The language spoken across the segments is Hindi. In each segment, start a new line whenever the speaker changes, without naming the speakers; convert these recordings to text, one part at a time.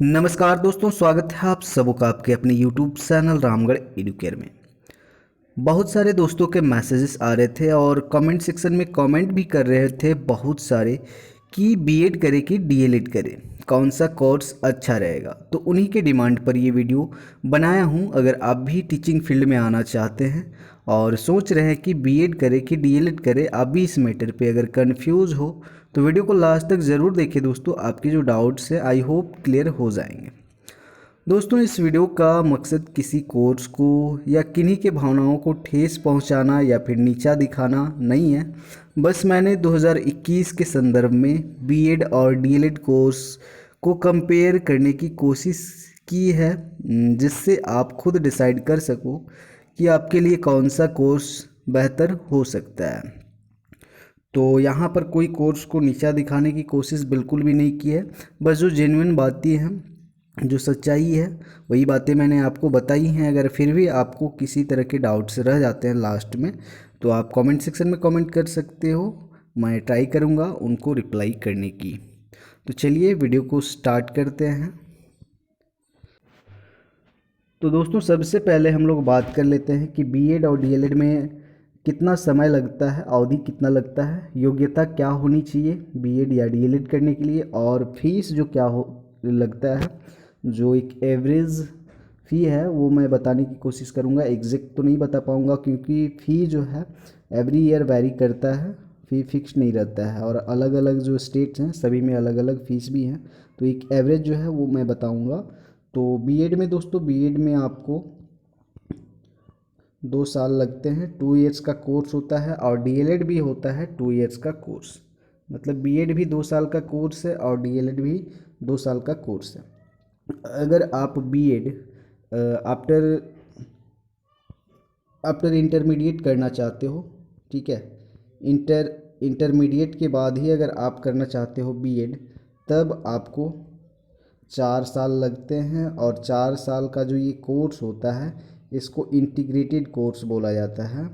नमस्कार दोस्तों, स्वागत है आप सबों का आपके अपने YouTube चैनल रामगढ़ एडुकेयर में। बहुत सारे दोस्तों के मैसेजेस आ रहे थे और कमेंट सेक्शन में कमेंट भी कर रहे थे बहुत सारे कि बीएड करे कि डीएलएड करे, कौन सा कोर्स अच्छा रहेगा। तो उन्हीं के डिमांड पर ये वीडियो बनाया हूँ। अगर आप भी टीचिंग फील्ड में आना चाहते हैं और सोच रहे हैं कि बीएड करे कि डीएलएड करे, आप भी इस मैटर पे अगर कंफ्यूज हो तो वीडियो को लास्ट तक ज़रूर देखिए दोस्तों। आपके जो डाउट्स है आई होप क्लियर हो जाएंगे। दोस्तों, इस वीडियो का मकसद किसी कोर्स को या किन्हीं के भावनाओं को ठेस पहुंचाना या फिर नीचा दिखाना नहीं है। बस मैंने 2021 के संदर्भ में बीएड और डीएलएड कोर्स को कंपेयर करने की कोशिश की है, जिससे आप खुद डिसाइड कर सको कि आपके लिए कौन सा कोर्स बेहतर हो सकता है। तो यहाँ पर कोई कोर्स को नीचा दिखाने की कोशिश बिल्कुल भी नहीं की है। बस जो जेन्युइन बातें हैं, जो सच्चाई है, वही बातें मैंने आपको बताई हैं। अगर फिर भी आपको किसी तरह के डाउट्स रह जाते हैं लास्ट में, तो आप कमेंट सेक्शन में कमेंट कर सकते हो। मैं ट्राई करूँगा उनको रिप्लाई करने की। तो चलिए वीडियो को स्टार्ट करते हैं। तो दोस्तों, सबसे पहले हम लोग बात कर लेते हैं कि बीएड और डीएलएड में कितना समय लगता है, अवधि कितना लगता है, योग्यता क्या होनी चाहिए बीएड या डीएलएड करने के लिए, और फीस जो क्या हो लगता है, जो एक एवरेज फ़ी है वो मैं बताने की कोशिश करूँगा। एग्जैक्ट तो नहीं बता पाऊँगा क्योंकि फ़ी जो है एवरी ईयर वैरी करता है, फ़ी फिक्स नहीं रहता है और अलग अलग जो स्टेट्स हैं सभी में अलग अलग फ़ीस भी हैं। तो एक एवरेज जो है वो मैं बताऊँगा। तो बीएड में दोस्तों, बीएड में आपको 2 साल लगते हैं, 2 ईयर्स का कोर्स होता है, और डीएलएड भी होता है 2 ईयर्स का कोर्स। मतलब बीएड भी 2 साल का कोर्स है और डीएलएड भी 2 साल का कोर्स है। अगर आप बीएड आफ्टर आफ्टर इंटरमीडिएट करना चाहते हो, ठीक है, इंटरमीडिएट के बाद ही अगर आप करना चाहते हो बीएड, तब आपको 4 साल लगते हैं। और 4 साल का जो ये कोर्स होता है इसको इंटीग्रेटेड कोर्स बोला जाता है,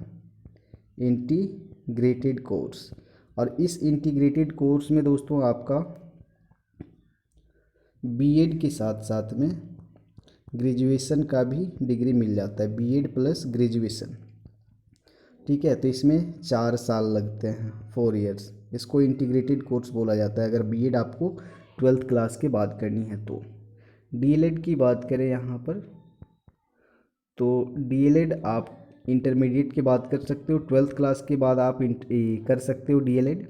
इंटीग्रेटेड कोर्स। और इस इंटीग्रेटेड कोर्स में दोस्तों आपका बीएड के साथ साथ में ग्रेजुएशन का भी डिग्री मिल जाता है, बीएड प्लस ग्रेजुएशन, ठीक है। तो इसमें 4 साल लगते हैं, 4 ईयर्स। इसको इंटीग्रेटेड कोर्स बोला जाता है अगर बीएड आपको 12th क्लास के बाद करनी है। तो डीएलएड की बात करें यहाँ पर, तो डीएलएड आप इंटरमीडिएट के बाद कर सकते हो, 12th क्लास के बाद आप कर सकते हो डीएलएड,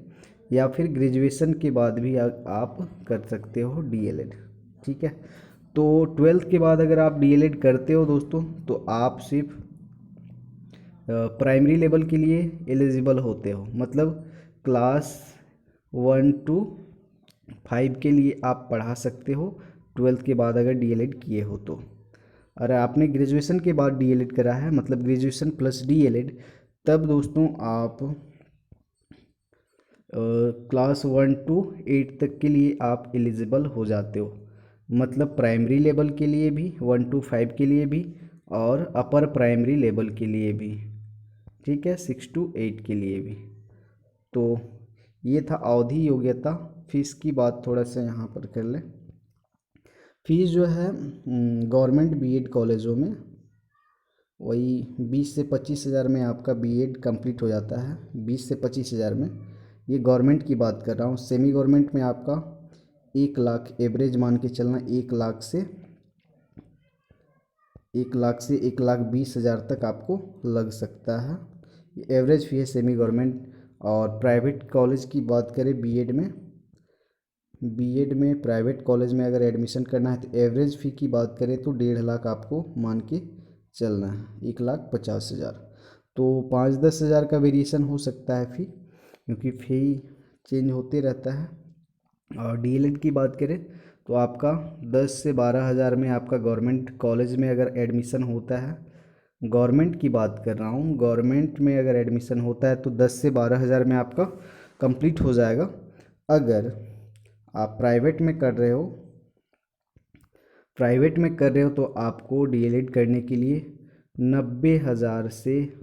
या फिर ग्रेजुएशन के बाद भी आप कर सकते हो डीएलएड, ठीक है। तो 12th के बाद अगर आप डीएलएड करते हो दोस्तों, तो आप सिर्फ प्राइमरी लेवल के लिए एलिजिबल होते हो। मतलब क्लास 1 to 5 के लिए आप पढ़ा सकते हो 12th के बाद अगर डीएलएड किए हो तो। अगर आपने ग्रेजुएशन के बाद डीएलएड करा है, मतलब ग्रेजुएशन प्लस डीएलएड, तब दोस्तों आप क्लास 1 to 8 तक के लिए आप एलिजिबल हो जाते हो। मतलब प्राइमरी लेवल के लिए भी, 1 to 5 के लिए भी, और अपर प्राइमरी लेवल के लिए भी, ठीक है, 6 to 8 के लिए भी। तो ये था अवधि, योग्यता। फीस की बात थोड़ा सा यहाँ पर कर लें। फीस जो है गवर्नमेंट बीएड कॉलेजों में वही 20 से 25 हज़ार में आपका बीएड कंप्लीट हो जाता है, 20 से 25 हज़ार में। ये गवर्नमेंट की बात कर रहा हूँ। सेमी गवर्नमेंट में आपका 1 लाख एवरेज मान के चलना, 1 लाख से 1,20,000 तक आपको लग सकता है। ये एवरेज फी है सेमी गवर्नमेंट। और प्राइवेट कॉलेज की बात करें बीएड में प्राइवेट कॉलेज में अगर एडमिशन करना है तो एवरेज फ़ी की बात करें तो 1,50,000 आपको मान के चलना है, 1,50,000। तो 5-10 हज़ार का वेरिएशन हो सकता है फ़ी, क्योंकि फ़ी चेंज होते रहता है। और डीएलएड की बात करें तो आपका 10 से 12 हज़ार में आपका गवर्नमेंट कॉलेज में अगर एडमिशन होता है, गवर्नमेंट की बात कर रहा हूँ, गवर्नमेंट में अगर एडमिशन होता है तो 10 से 12 हज़ार में आपका कंप्लीट हो जाएगा। अगर आप प्राइवेट में कर रहे हो तो आपको डीएलएड करने के लिए 90,000 से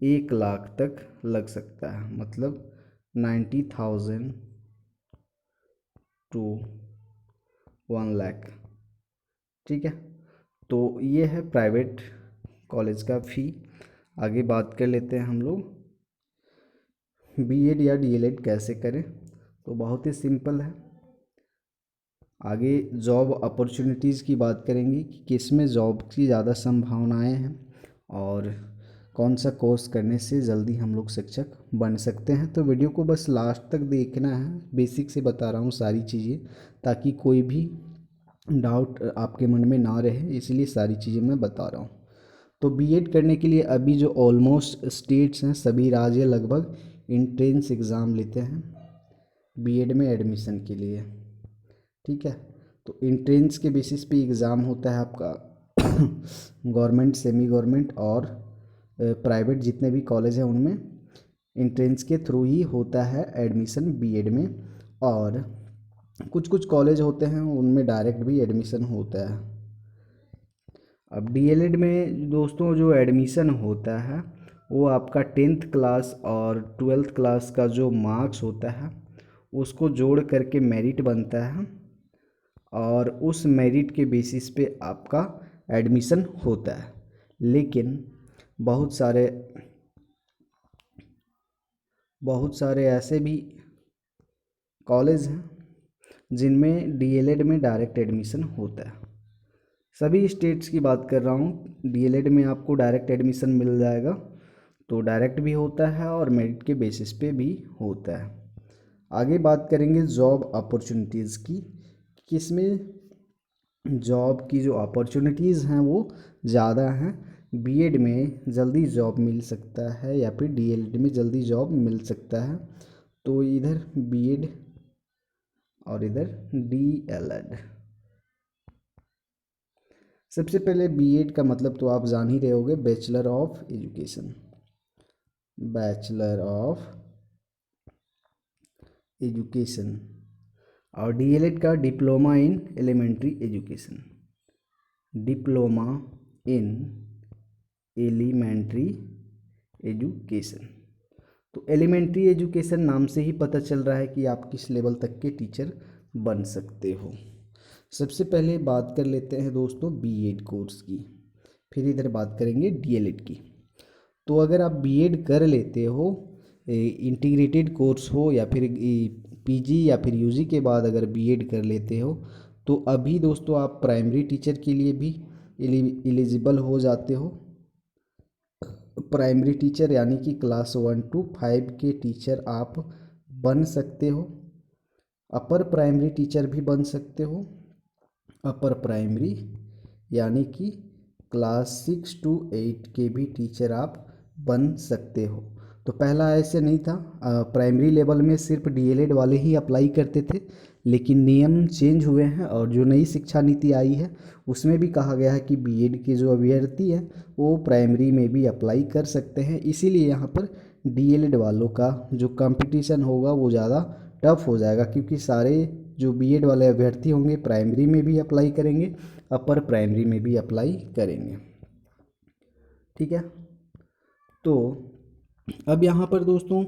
1 लाख तक लग सकता है। मतलब 90,000 to 1 लाख, ठीक है। तो ये है प्राइवेट कॉलेज का फ़ी। आगे बात कर लेते हैं हम लोग बीएड या डीएलएड कैसे करें। तो बहुत ही सिंपल है। आगे जॉब अपॉर्चुनिटीज़ की बात करेंगे कि किस में जॉब की ज़्यादा संभावनाएं हैं और कौन सा कोर्स करने से जल्दी हम लोग शिक्षक बन सकते हैं। तो वीडियो को बस लास्ट तक देखना है। बेसिक से बता रहा हूँ सारी चीज़ें, ताकि कोई भी डाउट आपके मन में ना रहे, इसलिए सारी चीज़ें मैं बता रहा हूँ। तो बीएड करने के लिए अभी जो ऑलमोस्ट स्टेट्स हैं, सभी राज्य लगभग इंट्रेंस एग्ज़ाम लेते हैं बीएड में एडमिशन के लिए। ठीक है। तो इंट्रेंस के बेसिस पे एग्ज़ाम होता है आपका गवर्नमेंट, सेमी गवर्नमेंट और प्राइवेट जितने भी कॉलेज हैं उनमें इंट्रेंस के थ्रू ही होता है एडमिशन बीएड में। और कुछ कुछ कॉलेज होते हैं उनमें डायरेक्ट भी एडमिशन होता है। अब डीएलएड में दोस्तों जो एडमिशन होता है वो आपका 10th क्लास और 12th क्लास का जो मार्क्स होता है उसको जोड़ करके मेरिट बनता है और उस मेरिट के बेसिस पे आपका एडमिशन होता है। लेकिन बहुत सारे ऐसे भी कॉलेज हैं जिनमें डीएलएड में डायरेक्ट एडमिशन होता है। सभी स्टेट्स की बात कर रहा हूँ, डीएलएड में आपको डायरेक्ट एडमिशन मिल जाएगा। तो डायरेक्ट भी होता है और मेरिट के बेसिस पे भी होता है। आगे बात करेंगे जॉब अपॉर्चुनिटीज़ की, किसमें जॉब की जो अपॉर्चुनिटीज़ हैं वो ज़्यादा हैं। बीएड में जल्दी जॉब मिल सकता है या फिर डीएलएड में जल्दी जॉब मिल सकता है। तो इधर बीएड और इधर डीएलएड। सबसे पहले बीएड का मतलब तो आप जान ही रहे होंगे, bachelor of education. Bachelor of education. और डीएलएड का diploma in elementary education. Diploma in elementary education. तो एलिमेंट्री एजुकेशन नाम से ही पता चल रहा है कि आप किस लेवल तक के टीचर बन सकते हो। सबसे पहले बात कर लेते हैं दोस्तों बीएड कोर्स की, फिर इधर बात करेंगे डीएलएड की। तो अगर आप बीएड कर लेते हो, इंटीग्रेटेड कोर्स हो या फिर पीजी या फिर यूजी के बाद अगर बीएड कर लेते हो, तो अभी दोस्तों आप प्राइमरी टीचर के लिए भी एलिजिबल हो जाते हो। प्राइमरी टीचर यानी कि क्लास 1 to 5 के टीचर आप बन सकते हो। अपर प्राइमरी टीचर भी बन सकते हो। अपर प्राइमरी यानी कि क्लास 6 to 8 के भी टीचर आप बन सकते हो। तो पहला ऐसे नहीं था, प्राइमरी लेवल में सिर्फ डीएलएड वाले ही अप्लाई करते थे, लेकिन नियम चेंज हुए हैं और जो नई शिक्षा नीति आई है उसमें भी कहा गया है कि बीएड के जो अभ्यर्थी हैं वो प्राइमरी में भी अप्लाई कर सकते हैं। इसीलिए यहाँ पर डीएलएड वालों का जो कंपटीशन होगा वो ज़्यादा टफ हो जाएगा, क्योंकि सारे जो बीएड वाले अभ्यर्थी होंगे प्राइमरी में भी अप्लाई करेंगे, अपर प्राइमरी में भी अप्लाई करेंगे। ठीक है। तो अब यहाँ पर दोस्तों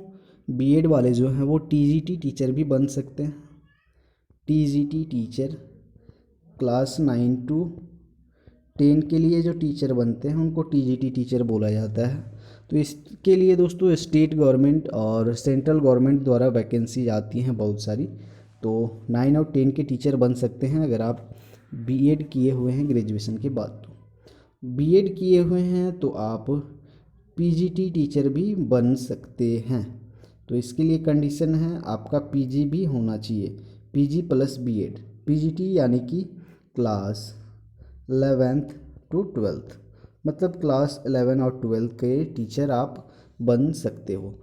बीएड वाले जो हैं वो टीजीटी टीचर भी बन सकते हैं। टीजीटी टीचर क्लास 9 to 10 के लिए जो टीचर बनते हैं उनको टीजीटी टीचर बोला जाता है। तो इसके लिए दोस्तों स्टेट गवर्नमेंट और सेंट्रल गवर्नमेंट द्वारा वैकेंसी आती हैं बहुत सारी। तो 9 और 10 के टीचर बन सकते हैं अगर आप बीएड किए हुए हैं ग्रेजुएशन के बाद। तो बीएड किए हुए हैं तो आप पीजीटी टीचर भी बन सकते हैं। तो इसके लिए कंडीशन है आपका पीजी भी होना चाहिए, पीजी प्लस बीएड। पीजीटी यानी कि क्लास 11th to 12th, मतलब क्लास 11 और 12 के टीचर आप बन सकते हो।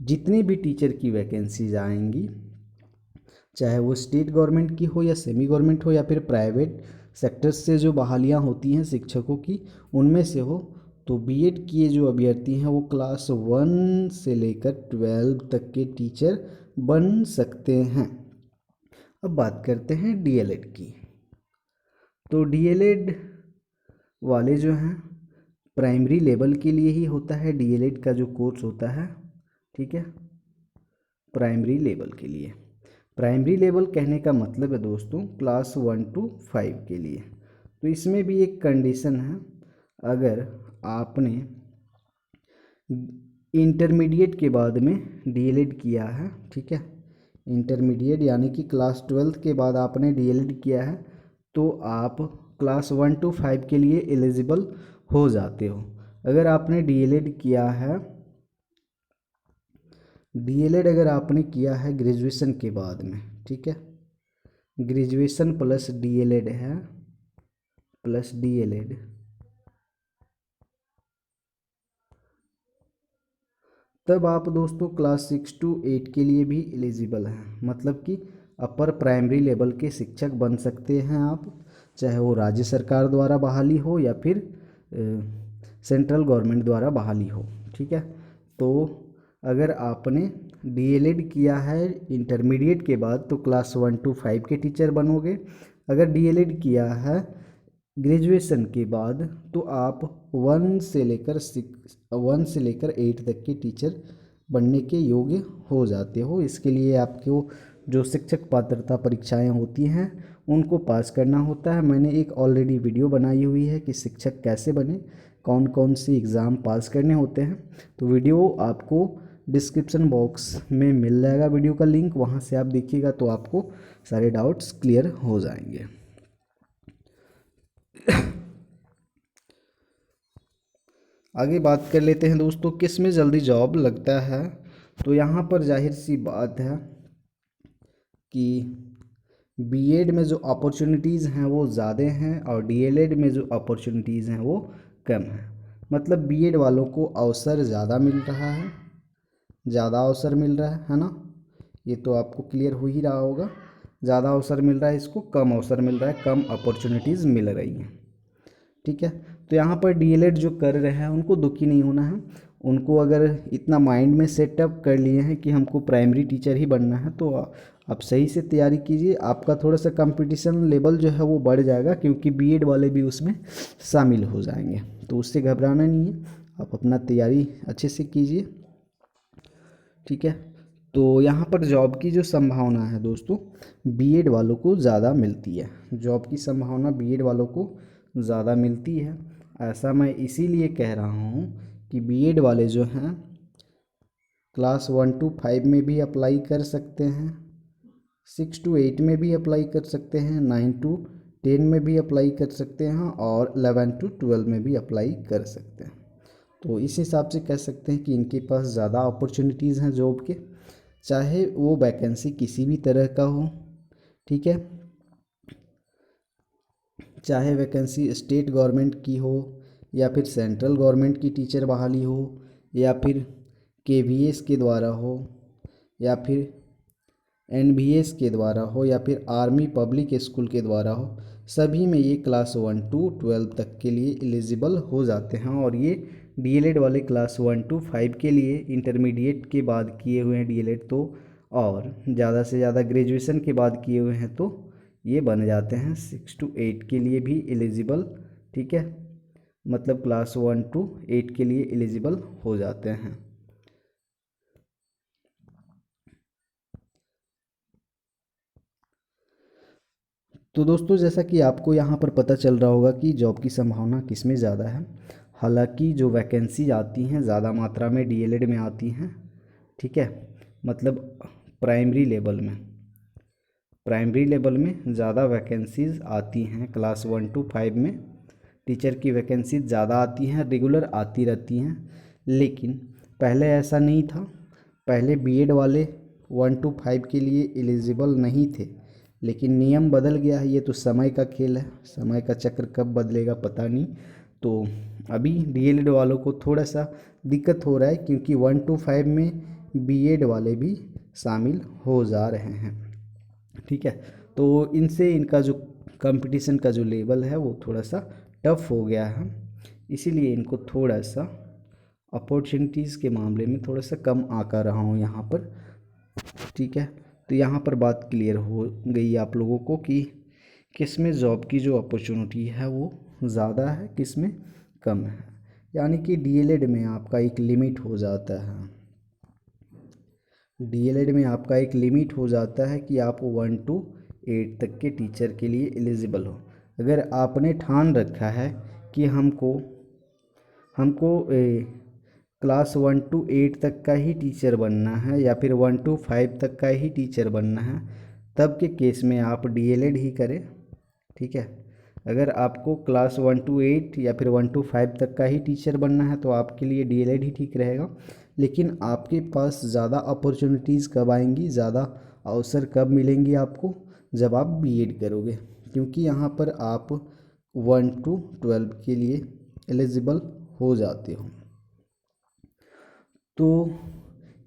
जितनी भी टीचर की वैकेंसीज आएंगी, चाहे वो स्टेट गवर्नमेंट की हो या सेमी गवर्नमेंट हो या फिर प्राइवेट सेक्टर्स से जो बहालियाँ होती हैं शिक्षकों की उनमें से हो, तो बीएड किए जो अभ्यर्थी हैं वो क्लास 1 से लेकर 12 तक के टीचर बन सकते हैं। अब बात करते हैं डीएलएड की। तो डीएलएड वाले जो हैं प्राइमरी लेवल के लिए ही होता है डीएलएड का जो कोर्स होता है। ठीक है, प्राइमरी लेवल के लिए। प्राइमरी लेवल कहने का मतलब है दोस्तों क्लास 1 to 5 के लिए। तो इसमें भी एक कंडीशन है, अगर आपने इंटरमीडिएट के बाद में डीएलएड किया है, ठीक है, इंटरमीडिएट यानी कि क्लास 12th के बाद आपने डीएलएड किया है, तो आप क्लास 1 to 5 के लिए एलिजिबल हो जाते हो। अगर आपने डीएलएड किया है, डीएलएड अगर आपने किया है ग्रेजुएशन के बाद में, ठीक है, ग्रेजुएशन प्लस डीएलएड है, प्लस डीएलएड, तब आप दोस्तों क्लास 6 to 8 के लिए भी एलिजिबल हैं। मतलब कि अपर प्राइमरी लेवल के शिक्षक बन सकते हैं आप, चाहे वो राज्य सरकार द्वारा बहाली हो या फिर सेंट्रल गवर्नमेंट द्वारा बहाली हो, ठीक है। तो अगर आपने डीएलएड किया है इंटरमीडिएट के बाद तो क्लास 1 to 5 के टीचर बनोगे। अगर डीएलएड किया है ग्रेजुएशन के बाद तो आप 1 से लेकर 8 तक के टीचर बनने के योग्य हो जाते हो। इसके लिए आपको जो शिक्षक पात्रता परीक्षाएं होती हैं उनको पास करना होता है। मैंने एक ऑलरेडी वीडियो बनाई हुई है कि शिक्षक कैसे बने, कौन कौन सी एग्ज़ाम पास करने होते हैं, तो वीडियो आपको डिस्क्रिप्शन बॉक्स में मिल जाएगा, वीडियो का लिंक, वहाँ से आप देखिएगा तो आपको सारे डाउट्स क्लियर हो जाएंगे। आगे बात कर लेते हैं दोस्तों, किस में जल्दी जॉब लगता है। तो यहाँ पर जाहिर सी बात है कि बीएड में जो अपॉर्चुनिटीज़ हैं वो ज़्यादा हैं और डीएलएड में जो अपॉर्चुनिटीज़ हैं वो कम हैं। मतलब बीएड वालों को अवसर ज़्यादा मिल रहा है, ज़्यादा अवसर मिल रहा है ना, ये तो आपको क्लियर हो ही रहा होगा। ज़्यादा अवसर मिल रहा है, इसको कम अवसर मिल रहा है, कम अपॉर्चुनिटीज़ मिल रही हैं, ठीक है। तो यहाँ पर डीएलएड जो कर रहे हैं उनको दुखी नहीं होना है। उनको अगर इतना माइंड में सेटअप कर लिए हैं कि हमको प्राइमरी टीचर ही बनना है तो आप सही से तैयारी कीजिए। आपका थोड़ा सा कंपटीशन लेवल जो है वो बढ़ जाएगा, क्योंकि बीएड वाले भी उसमें शामिल हो जाएंगे, तो उससे घबराना नहीं है। आप अपना तैयारी अच्छे से कीजिए, ठीक है। तो यहाँ पर जॉब की जो संभावना है दोस्तों बीएड वालों को ज़्यादा मिलती है, जॉब की संभावना बीएड वालों को ज़्यादा मिलती है। ऐसा मैं इसीलिए कह रहा हूँ कि बीएड वाले जो हैं क्लास 1 to 5 में भी अप्लाई कर सकते हैं, 6 to 8 में भी अप्लाई कर सकते हैं, 9 to 10 में भी अप्लाई कर सकते हैं और 11 to 12 में भी अप्लाई कर सकते हैं। तो इस हिसाब से कह सकते हैं कि इनके पास ज़्यादा अपॉर्चुनिटीज़ हैं जॉब के, चाहे वो वैकेंसी किसी भी तरह का हो, ठीक है, चाहे वैकेंसी स्टेट गवर्नमेंट की हो या फिर सेंट्रल गवर्नमेंट की टीचर बहाली हो या फिर केवीएस के द्वारा हो या फिर एनवीएस के द्वारा हो या फिर आर्मी पब्लिक स्कूल के द्वारा हो, सभी में ये क्लास 1 to 12 तक के लिए एलिजिबल हो जाते हैं। और ये डीएलएड वाले क्लास 1 to 5 के लिए इंटरमीडिएट के बाद किए हुए हैं डीएलएड तो, और ज़्यादा से ज़्यादा ग्रेजुएशन के बाद किए हुए हैं तो ये बन जाते हैं 6 to 8 के लिए भी एलिजिबल, ठीक है। मतलब क्लास 1 to 8 के लिए एलिजिबल हो जाते हैं। तो दोस्तों जैसा कि आपको यहाँ पर पता चल रहा होगा कि जॉब की संभावना किस में ज़्यादा है। हालांकि जो वैकेंसी आती हैं ज़्यादा मात्रा में डीएलएड में आती हैं, ठीक है। मतलब प्राइमरी लेवल में ज़्यादा वैकेंसीज़ आती हैं, क्लास 1 to 5 में टीचर की वैकेंसी ज़्यादा आती हैं, रेगुलर आती रहती हैं। लेकिन पहले ऐसा नहीं था, पहले बीएड वाले 1 to 5 के लिए एलिजिबल नहीं थे, लेकिन नियम बदल गया है। ये तो समय का खेल है, समय का चक्र कब बदलेगा पता नहीं। तो अभी डीएलएड वालों को थोड़ा सा दिक्कत हो रहा है, क्योंकि 1 to 5 में बीएड वाले भी शामिल हो जा रहे हैं, ठीक है। तो इनसे इनका जो कंपटीशन का जो लेवल है वो थोड़ा सा टफ हो गया है, इसीलिए इनको थोड़ा सा अपॉर्चुनिटीज़ के मामले में थोड़ा सा कम आका रहा हूँ यहाँ पर, ठीक है। तो यहाँ पर बात क्लियर हो गई आप लोगों को कि किस में जॉब की जो अपॉर्चुनिटी है वो ज़्यादा है, किस में कम है। यानी कि डीएलएड में आपका एक लिमिट हो जाता है, डीएलएड में आपका एक लिमिट हो जाता है कि आप 1 to 8 तक के टीचर के लिए एलिजिबल हो। अगर आपने ठान रखा है कि हमको हमको क्लास 1 to 8 तक का ही टीचर बनना है या फिर 1 to 5 तक का ही टीचर बनना है, तब के केस में आप डीएलएड ही करें। ठीक है, अगर आपको क्लास 1 to 8 या फिर 1 to 5 तक का ही टीचर बनना है तो आपके लिए डीएलएड ही ठीक रहेगा। लेकिन आपके पास ज़्यादा अपॉर्चुनिटीज़ कब आएंगी, ज़्यादा अवसर कब मिलेंगी आपको, जब आप बीएड करोगे, क्योंकि यहाँ पर आप 1 to 12 के लिए एलिजिबल हो जाते हो। तो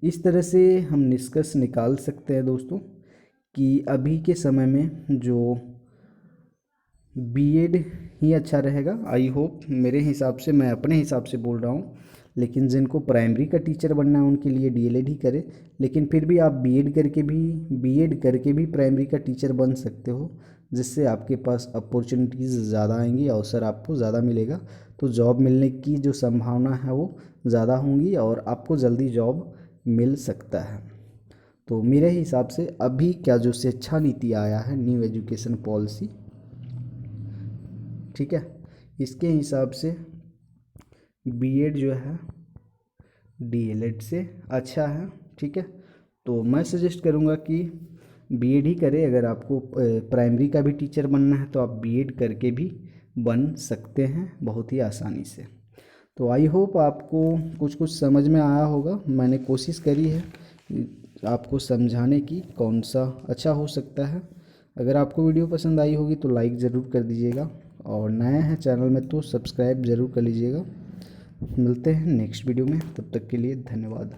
इस तरह से हम निष्कर्ष निकाल सकते हैं दोस्तों कि अभी के समय में जो बीएड ही अच्छा रहेगा। आई होप, मेरे हिसाब से, मैं अपने हिसाब से बोल रहा हूँ, लेकिन जिनको प्राइमरी का टीचर बनना है उनके लिए डीएलएड ही करें। लेकिन फिर भी आप बीएड करके भी प्राइमरी का टीचर बन सकते हो, जिससे आपके पास अपॉर्चुनिटीज़ ज़्यादा आएंगी, अवसर आपको ज़्यादा मिलेगा। तो जॉब मिलने की जो संभावना है वो ज़्यादा होंगी और आपको जल्दी जॉब मिल सकता है। तो मेरे हिसाब से अभी क्या जो शिक्षा नीति आया है, न्यू एजुकेशन पॉलिसी, ठीक है, इसके हिसाब से बीएड जो है डीएलएड से अच्छा है। ठीक है, तो मैं सजेस्ट करूँगा कि बीएड ही करें। अगर आपको प्राइमरी का भी टीचर बनना है तो आप बीएड करके भी बन सकते हैं बहुत ही आसानी से। तो आई होप आपको कुछ कुछ समझ में आया होगा। मैंने कोशिश करी है आपको समझाने की कौन सा अच्छा हो सकता है। अगर आपको वीडियो पसंद आई होगी तो लाइक ज़रूर कर दीजिएगा, और नया है चैनल में तो सब्सक्राइब ज़रूर कर लीजिएगा। मिलते हैं नेक्स्ट वीडियो में, तब तक के लिए धन्यवाद।